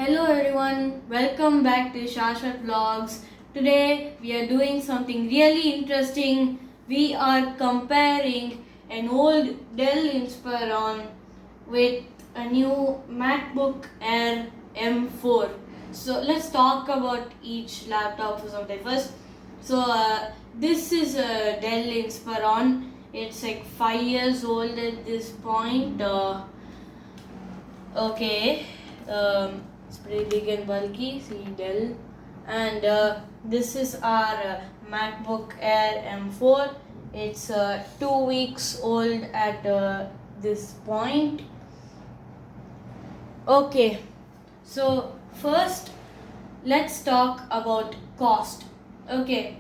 Hello everyone, welcome back to Shashwat Vlogs. Today we are doing something really interesting. We are comparing an old Dell Inspiron with a new MacBook Air M4. So let's talk about each laptop for something first. This is a Dell Inspiron. It's like 5 years old at this point. Okay. It's pretty big and bulky. See Dell. And this is our MacBook Air M4. It's 2 weeks old at this point. Okay. So first, let's talk about cost. Okay.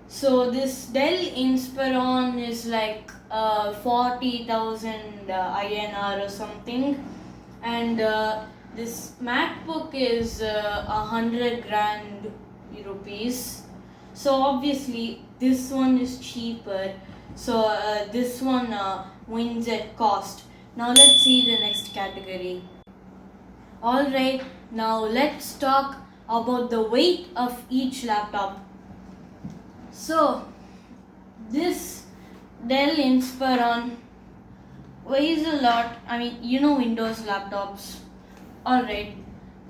So this Dell Inspiron is like 40,000 INR or something, and this MacBook is 100 grand rupees. So obviously this one is cheaper. So this one wins at cost. Now let's see the next category. Alright, now let's talk about the weight of each laptop. So this Dell Inspiron weighs a lot. I mean, Windows laptops. Alright,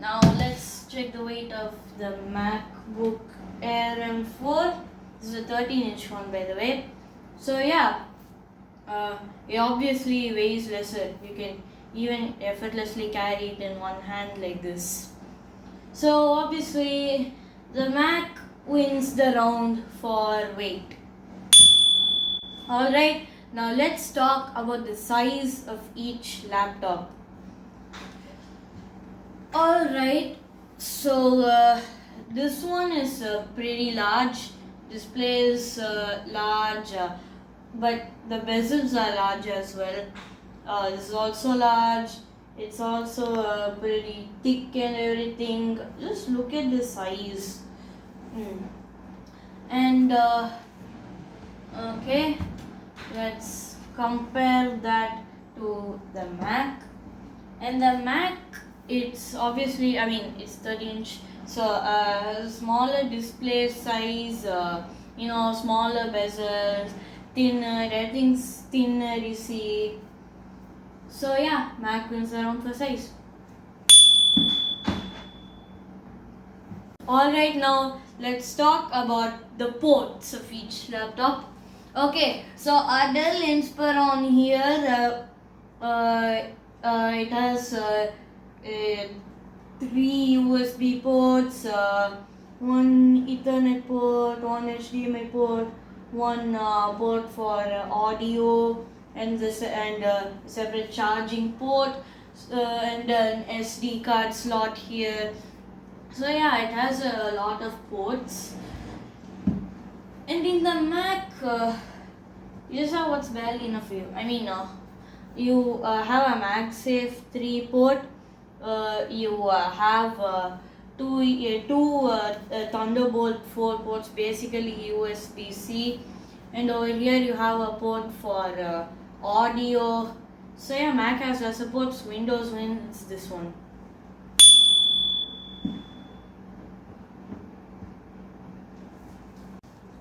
now let's check the weight of the MacBook Air M4. This is a 13-inch one, by the way. So yeah, it obviously weighs lesser. You can even effortlessly carry it in one hand like this. So obviously the Mac wins the round for weight. Alright, now let's talk about the size of each laptop. Alright, so this one is pretty large. Display is large, but the bezels are large as well. This is also large. It's also pretty thick and everything. Just look at the size. And okay, let's compare that to the Mac. And the Mac, it's obviously, it's 13-inch, so smaller display size, smaller bezels, thinner, everything's thinner, you see. So yeah, Mac wins around for size. Alright, now let's talk about the ports of each laptop. Okay, so our Dell Inspiron here, it has 3 USB ports, 1 Ethernet port, 1 HDMI port, 1 port for audio, and separate charging port, and an SD card slot here. So yeah, it has a lot of ports. And in the Mac, you just have what's barely enough for you. You have a MagSafe 3 port. You have two Thunderbolt 4 ports, basically USB-C. And over here you have a port for audio. So yeah, Mac has lesser ports. Windows wins this one.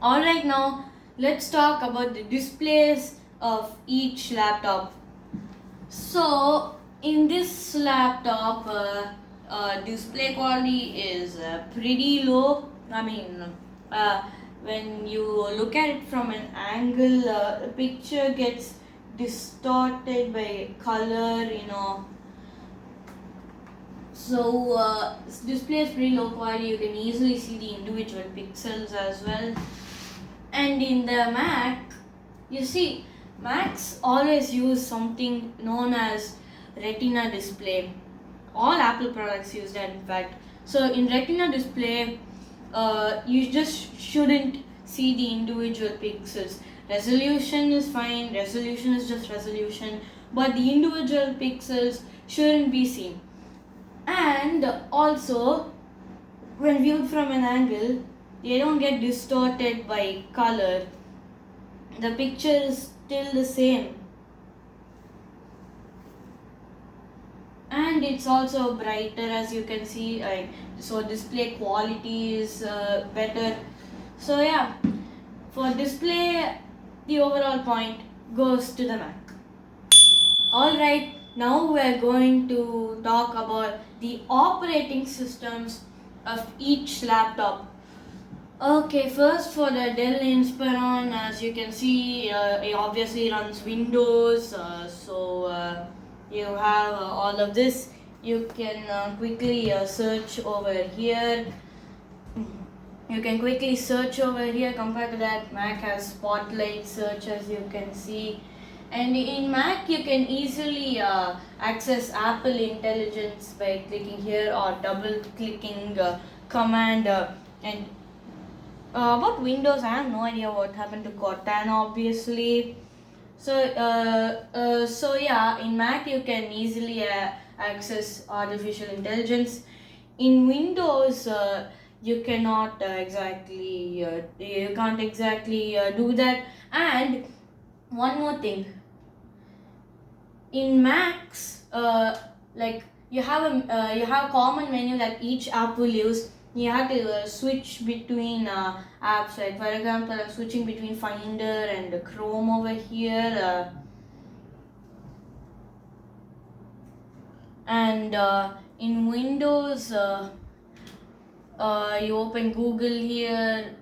Alright, now let's talk about the displays of each laptop. So in this laptop, display quality is pretty low. When you look at it from an angle, the picture gets distorted by color, So display is pretty low quality. You can easily see the individual pixels as well. And in the Mac, you see, Macs always use something known as Retina display. All Apple products use that, in fact. So in Retina display, you just shouldn't see the individual pixels. Resolution is fine. Resolution is just resolution, but the individual pixels shouldn't be seen. And also, when viewed from an angle, they don't get distorted by color. The picture is still the same. And it's also brighter, as you can see. So display quality is better. So yeah, for display, the overall point goes to the Mac. Alright, now we are going to talk about the operating systems of each laptop. Okay, first for the Dell Inspiron, as you can see, it obviously runs Windows. You have all of this. You can quickly search over here. You can quickly search over here. Compared to that, Mac has Spotlight search, as you can see. And in Mac, you can easily access Apple Intelligence by clicking here or double clicking command and about Windows, I have no idea what happened to Cortana, obviously. So yeah, in Mac you can easily access artificial intelligence. In Windows, you cannot you can't exactly do that. And one more thing, in Macs, like you have a common menu that each app will use. You have to switch between apps. Like for example, I'm switching between Finder and Chrome over here, and in Windows, you open Google here,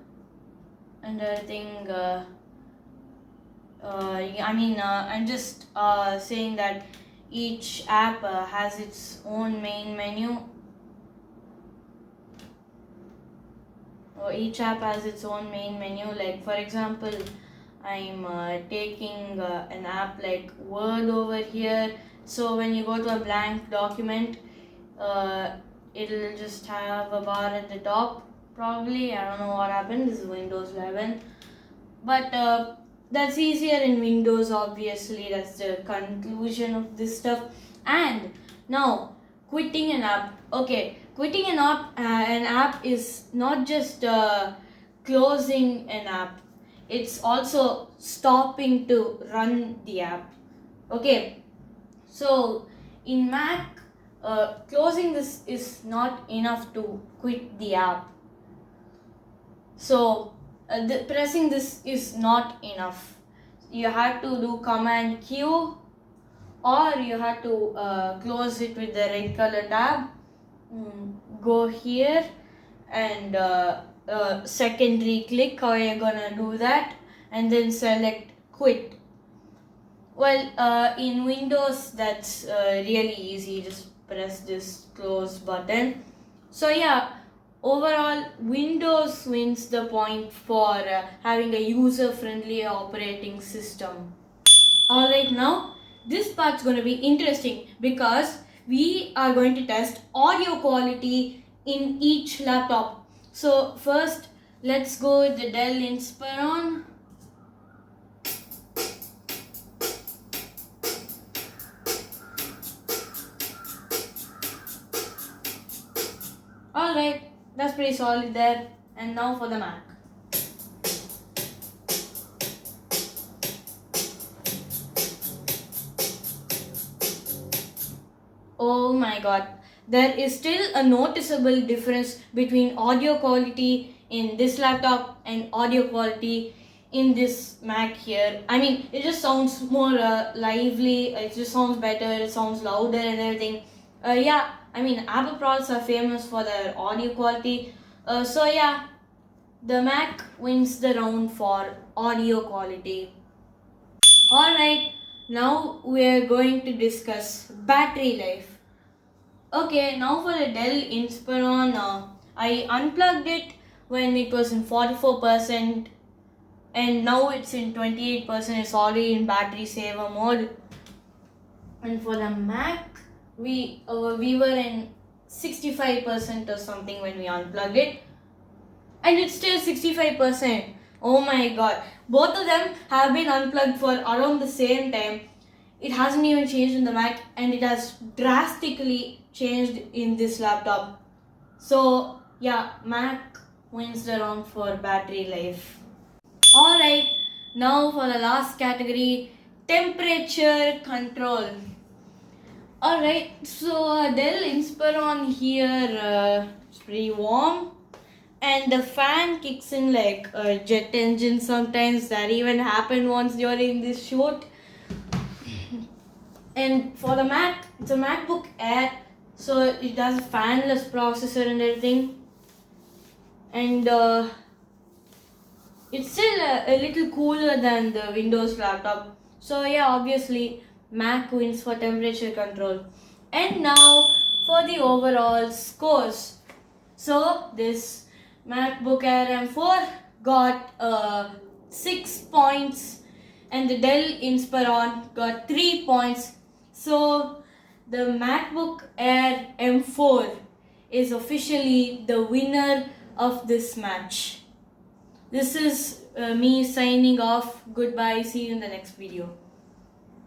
and everything. I'm just saying that each app has its own main menu. Each app has its own main menu. Like for example, I'm taking an app like Word over here. So when you go to a blank document, it'll just have a bar at the top. Probably, I don't know what happened. This is Windows 11, but that's easier in Windows. Obviously, that's the conclusion of this stuff. And now, quitting an app. Okay, quitting an app is not just closing an app. It's also stopping to run the app. Okay, so in Mac, closing this is not enough to quit the app. So pressing this is not enough. You have to do Command Q, or you have to close it with the red color tab. Go here and secondary click how you're gonna do that, and then select quit. Well, in Windows that's really easy. Just press this close button. So yeah, overall Windows wins the point for having a user-friendly operating system. Alright, now this part's going to be interesting because we are going to test audio quality in each laptop. So first, let's go with the Dell Inspiron. Alright, that's pretty solid there. And now for the Mac. Oh my god, there is still a noticeable difference between audio quality in this laptop and audio quality in this Mac here. I mean, it just sounds more lively, it just sounds better, it sounds louder and everything. Yeah, I mean, Apple products are famous for their audio quality. So yeah, the Mac wins the round for audio quality. Alright, now we are going to discuss battery life. Okay, now for the Dell Inspiron, I unplugged it when it was in 44%, and now it's in 28%. It's already in battery saver mode. And for the Mac, we were in 65% or something when we unplugged it, and it's still 65%. Oh my god, both of them have been unplugged for around the same time. It hasn't even changed in the Mac, and it has drastically changed in this laptop. So yeah, Mac wins the round for battery life. Alright, now for the last category, temperature control. Alright, so Dell Inspiron here it's pretty warm, and the fan kicks in like a jet engine sometimes. That even happened once during this shoot. And for the Mac, it's a MacBook Air, so it has a fanless processor and everything. And it's still a little cooler than the Windows laptop. So yeah, obviously Mac wins for temperature control. And now for the overall scores. So this MacBook Air M4 got 6 points, and the Dell Inspiron got 3 points. So the MacBook Air M4 is officially the winner of this match. This is me signing off. Goodbye. See you in the next video.